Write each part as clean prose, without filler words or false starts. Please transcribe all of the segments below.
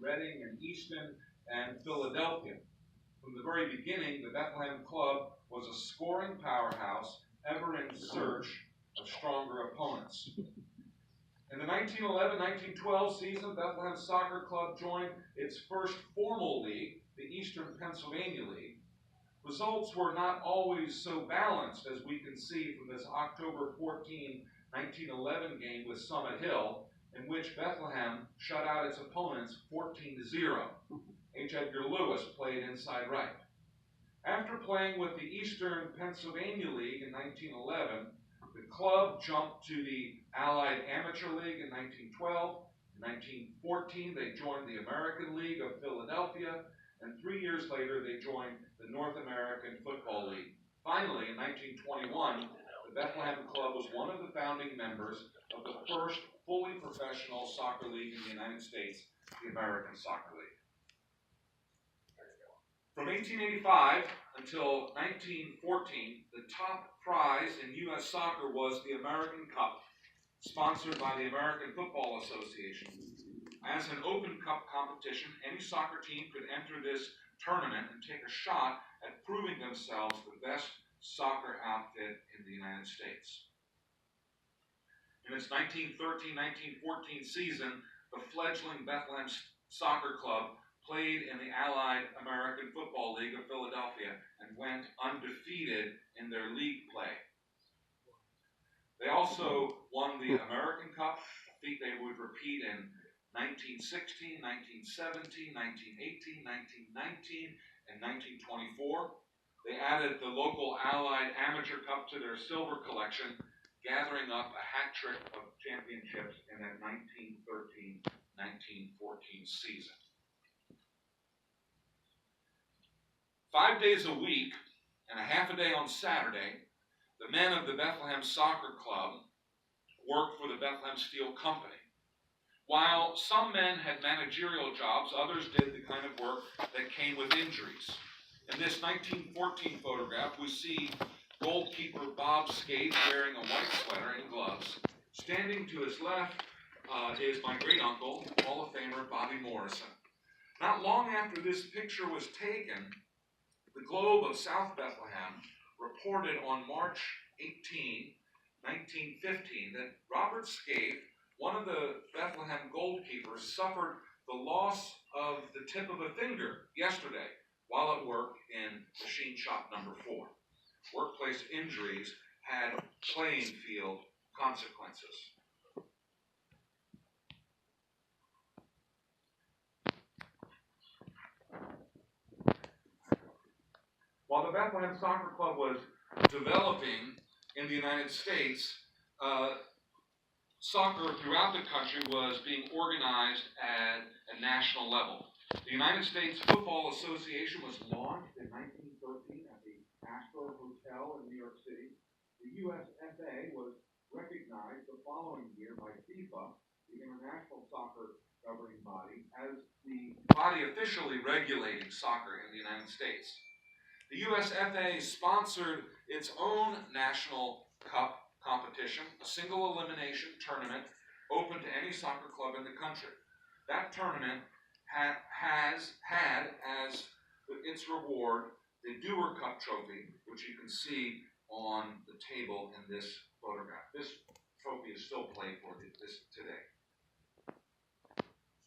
Reading and Easton and Philadelphia. From the very beginning, the Bethlehem Club was a scoring powerhouse, ever in search of stronger opponents. In the 1911-1912 season, Bethlehem Soccer Club joined its first formal league, the Eastern Pennsylvania League. Results were not always so balanced as we can see from this October 14, 1911 game with Summit Hill, in which Bethlehem shut out its opponents 14-0. H. Edgar Lewis played inside right. After playing with the Eastern Pennsylvania League in 1911, the club jumped to the Allied Amateur League in 1912. In 1914, they joined the American League of Philadelphia, and 3 years later, they joined the North American Football League. Finally, in 1921, the Bethlehem Club was one of the founding members of the first fully professional soccer league in the United States, the American Soccer League. From 1885 until 1914, the top prize in U.S. soccer was the American Cup, sponsored by the American Football Association. As an open cup competition, any soccer team could enter this tournament and take a shot at proving themselves the best soccer outfit in the United States. In its 1913-1914 season, the fledgling Bethlehem Soccer Club played in the Allied American Football League of Philadelphia and went undefeated in their league play. They also won the American Cup, a feat they would repeat in 1916, 1917, 1918, 1919, and 1924. They added the local Allied Amateur Cup to their silver collection, gathering up a hat trick of championships in that 1913-1914 season. 5 days a week and a half a day on Saturday, the men of the Bethlehem Soccer Club worked for the Bethlehem Steel Company. While some men had managerial jobs, others did the kind of work that came with injuries. In this 1914 photograph, we see goalkeeper Bob Skate wearing a white sweater and gloves. Standing to his left is my great-uncle, Hall of Famer Bobby Morrison. Not long after this picture was taken, the Globe of South Bethlehem reported on March 18, 1915, that Robert Scaife, one of the Bethlehem goalkeepers, suffered the loss of the tip of a finger yesterday while at work in machine shop number 4. Workplace injuries had playing field consequences. While the Bethlehem Soccer Club was developing in the United States, soccer throughout the country was being organized at a national level. The United States Football Association was launched in 1913 at the Astor Hotel in New York City. The USFA was recognized the following year by FIFA, the international soccer governing body, as the body officially regulating soccer in the United States. The USFA sponsored its own national cup competition, a single elimination tournament open to any soccer club in the country. That tournament has had as its reward the Dewar Cup trophy, which you can see on the table in this photograph. This trophy is still played for today.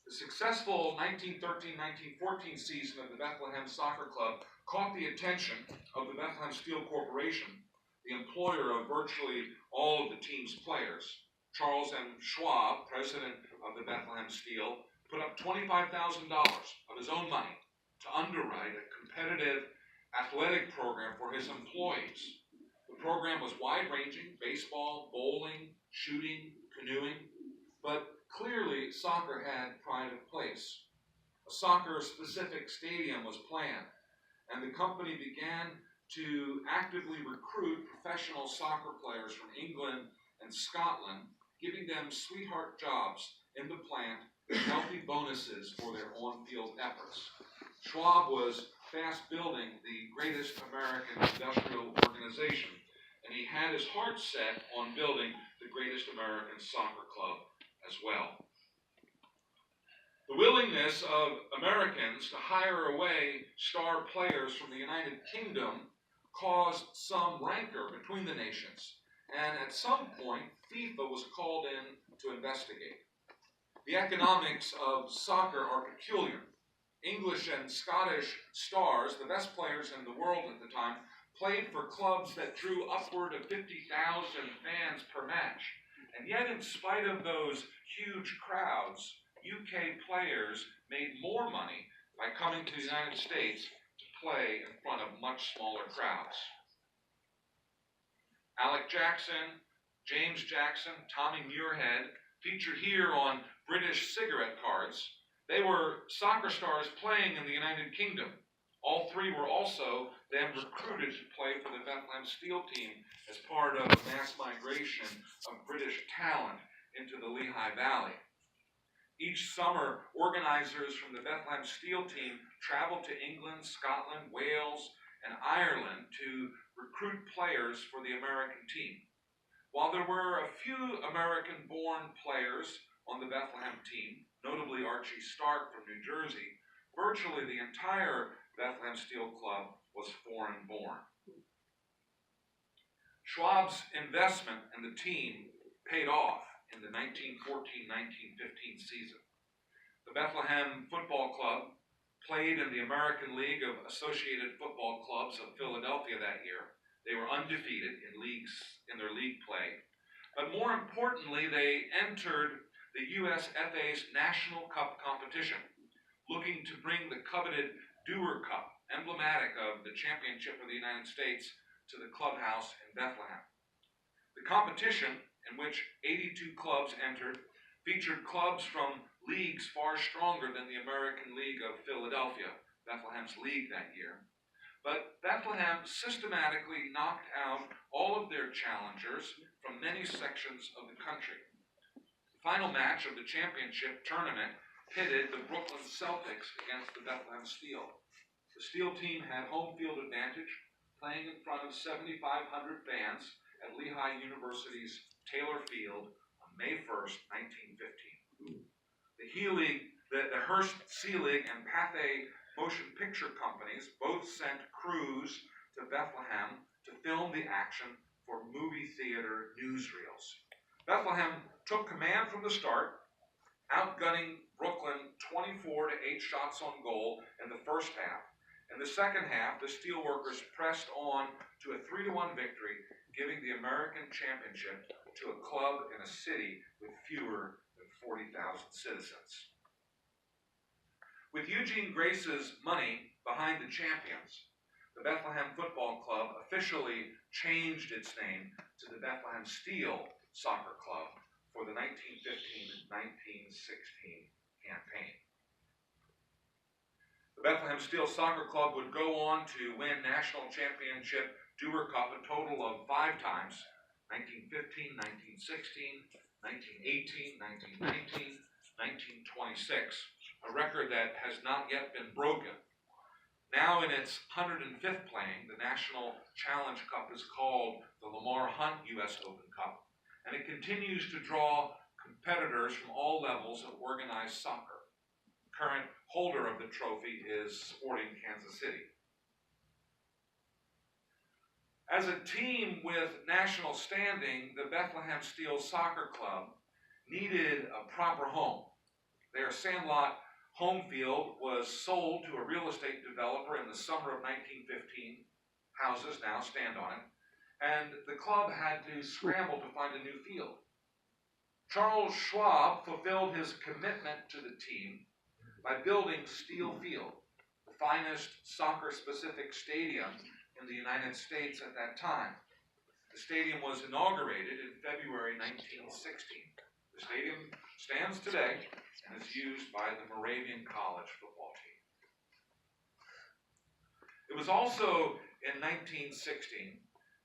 The successful 1913-1914 season of the Bethlehem Soccer Club caught the attention of the Bethlehem Steel Corporation, the employer of virtually all of the team's players. Charles M. Schwab, president of the Bethlehem Steel, put up $25,000 of his own money to underwrite a competitive athletic program for his employees. The program was wide-ranging: baseball, bowling, shooting, canoeing, but clearly soccer had pride of place. A soccer-specific stadium was planned, and the company began to actively recruit professional soccer players from England and Scotland, giving them sweetheart jobs in the plant and healthy bonuses for their on-field efforts. Schwab was fast building the greatest American industrial organization, and he had his heart set on building the greatest American soccer club as well. The willingness of Americans to hire away star players from the United Kingdom caused some rancor between the nations, and at some point, FIFA was called in to investigate. The economics of soccer are peculiar. English and Scottish stars, the best players in the world at the time, played for clubs that drew upward of 50,000 fans per match. And yet, in spite of those huge crowds, UK players made more money by coming to the United States to play in front of much smaller crowds. Alec Jackson, James Jackson, Tommy Muirhead, featured here on British cigarette cards. They were soccer stars playing in the United Kingdom. All three were also then recruited to play for the Bethlehem Steel team as part of a mass migration of British talent into the Lehigh Valley. Each summer, organizers from the Bethlehem Steel team traveled to England, Scotland, Wales, and Ireland to recruit players for the American team. While there were a few American-born players on the Bethlehem team, notably Archie Stark from New Jersey, virtually the entire Bethlehem Steel Club was foreign-born. Schwab's investment in the team paid off in the 1914-1915 season. The Bethlehem Football Club played in the American League of Associated Football Clubs of Philadelphia that year. They were undefeated in their league play. But more importantly, they entered the USFA's National Cup competition, looking to bring the coveted Dewar Cup, emblematic of the championship of the United States, to the clubhouse in Bethlehem. The competition, in which 82 clubs entered, featured clubs from leagues far stronger than the American League of Philadelphia, Bethlehem's league that year. But Bethlehem systematically knocked out all of their challengers from many sections of the country. The final match of the championship tournament pitted the Brooklyn Celtics against the Bethlehem Steel. The Steel team had home field advantage, playing in front of 7,500 fans at Lehigh University's Taylor Field on May 1st, 1915. The Hearst Selig and Pathé motion picture companies both sent crews to Bethlehem to film the action for movie theater newsreels. Bethlehem took command from the start, outgunning Brooklyn 24-8 shots on goal in the first half. In the second half, the Steelworkers pressed on to a 3-1 victory, giving the American championship to a club in a city with fewer than 40,000 citizens. With Eugene Grace's money behind the champions, the Bethlehem Football Club officially changed its name to the Bethlehem Steel Soccer Club for the 1915-1916 campaign. The Bethlehem Steel Soccer Club would go on to win national championship Dewar Cup a total of 5 times, 1915, 1916, 1918, 1919, 1926, a record that has not yet been broken. Now in its 105th playing, the National Challenge Cup is called the Lamar Hunt U.S. Open Cup, and it continues to draw competitors from all levels of organized soccer. Current holder of the trophy is Sporting Kansas City. As a team with national standing, the Bethlehem Steel Soccer Club needed a proper home. Their sandlot home field was sold to a real estate developer in the summer of 1915. Houses now stand on it. And the club had to scramble to find a new field. Charles Schwab fulfilled his commitment to the team by building Steel Field, the finest soccer-specific stadium in the United States at that time. The stadium was inaugurated in February 1916. The stadium stands today and is used by the Moravian College football team. It was also in 1916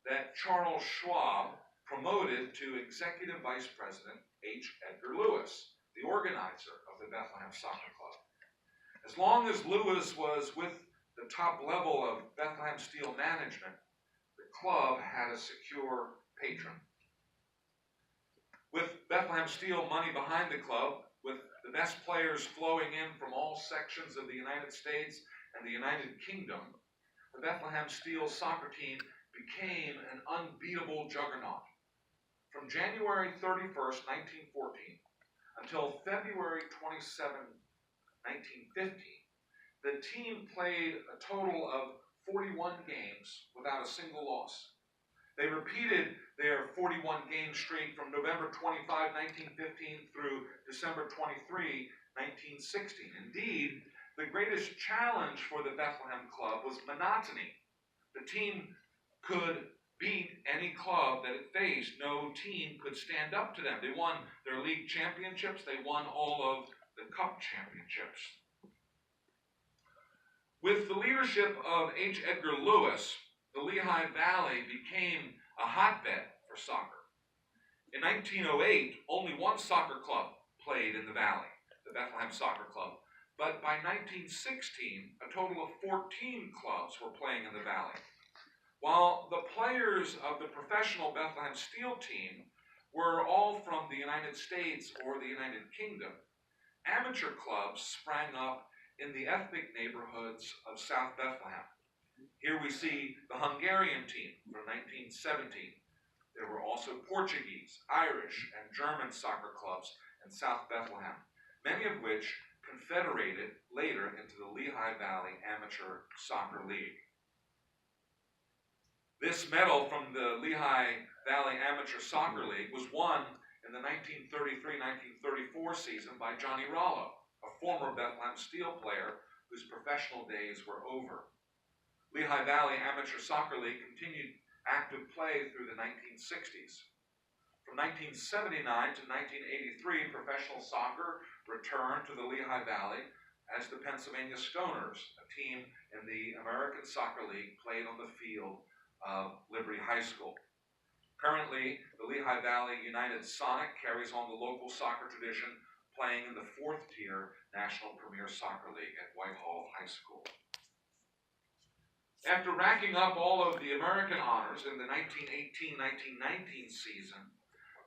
that Charles Schwab promoted to Executive Vice President H. Edgar Lewis, the organizer of the Bethlehem Soccer Club. As long as Lewis was with the top level of Bethlehem Steel management, the club had a secure patron. With Bethlehem Steel money behind the club, with the best players flowing in from all sections of the United States and the United Kingdom, the Bethlehem Steel soccer team became an unbeatable juggernaut. From January 31st, 1914, until February 27, 1915, the team played a total of 41 games without a single loss. They repeated their 41-game streak from November 25, 1915 through December 23, 1916. Indeed, the greatest challenge for the Bethlehem club was monotony. The team could beat any club that it faced. No team could stand up to them. They won their league championships. They won all of the cup championships. With the leadership of H. Edgar Lewis, the Lehigh Valley became a hotbed for soccer. In 1908, only one soccer club played in the valley, the Bethlehem Soccer Club. But by 1916, a total of 14 clubs were playing in the valley. While the players of the professional Bethlehem Steel team were all from the United States or the United Kingdom, amateur clubs sprang up in the ethnic neighborhoods of South Bethlehem. Here we see the Hungarian team from 1917. There were also Portuguese, Irish, and German soccer clubs in South Bethlehem, many of which confederated later into the Lehigh Valley Amateur Soccer League. This medal from the Lehigh Valley Amateur Soccer League was won in the 1933-1934 season by Johnny Rollo, a former Bethlehem Steel player whose professional days were over. Lehigh Valley Amateur Soccer League continued active play through the 1960s. From 1979 to 1983, professional soccer returned to the Lehigh Valley as the Pennsylvania Stoners, a team in the American Soccer League, played on the field of Liberty High School. Currently, the Lehigh Valley United Sonic carries on the local soccer tradition, playing in the fourth-tier National Premier Soccer League at Whitehall High School. After racking up all of the American honors in the 1918-1919 season,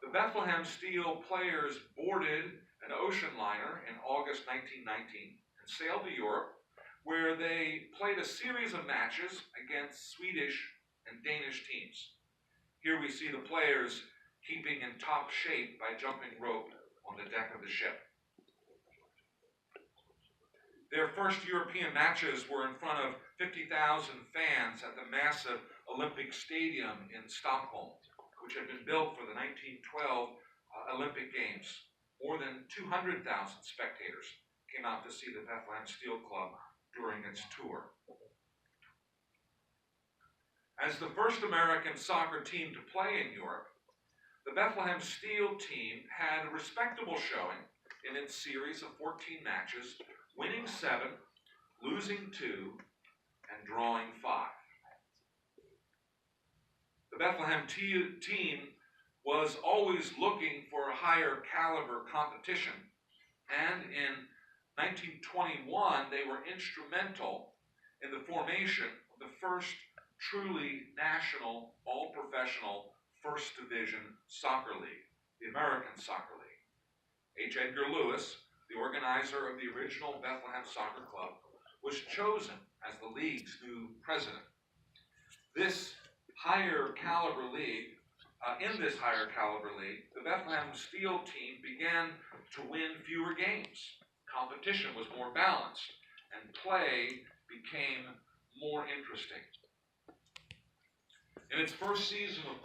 the Bethlehem Steel players boarded an ocean liner in August 1919 and sailed to Europe, where they played a series of matches against Swedish and Danish teams. Here we see the players keeping in top shape by jumping rope on the deck of the ship. Their first European matches were in front of 50,000 fans at the massive Olympic Stadium in Stockholm, which had been built for the 1912 Olympic Games. More than 200,000 spectators came out to see the Bethlehem Steel Club during its tour. As the first American soccer team to play in Europe, the Bethlehem Steel team had a respectable showing in its series of 14 matches, winning 7, losing 2, and drawing 5. The Bethlehem team was always looking for higher caliber competition, and in 1921 they were instrumental in the formation of the first truly national, all-professional First Division Soccer League, the American Soccer League. H. Edgar Lewis, the organizer of the original Bethlehem Soccer Club, was chosen as the league's new president. This higher caliber league, in this higher caliber league, the Bethlehem Steel team began to win fewer games. Competition was more balanced, and play became more interesting. In its first season of play,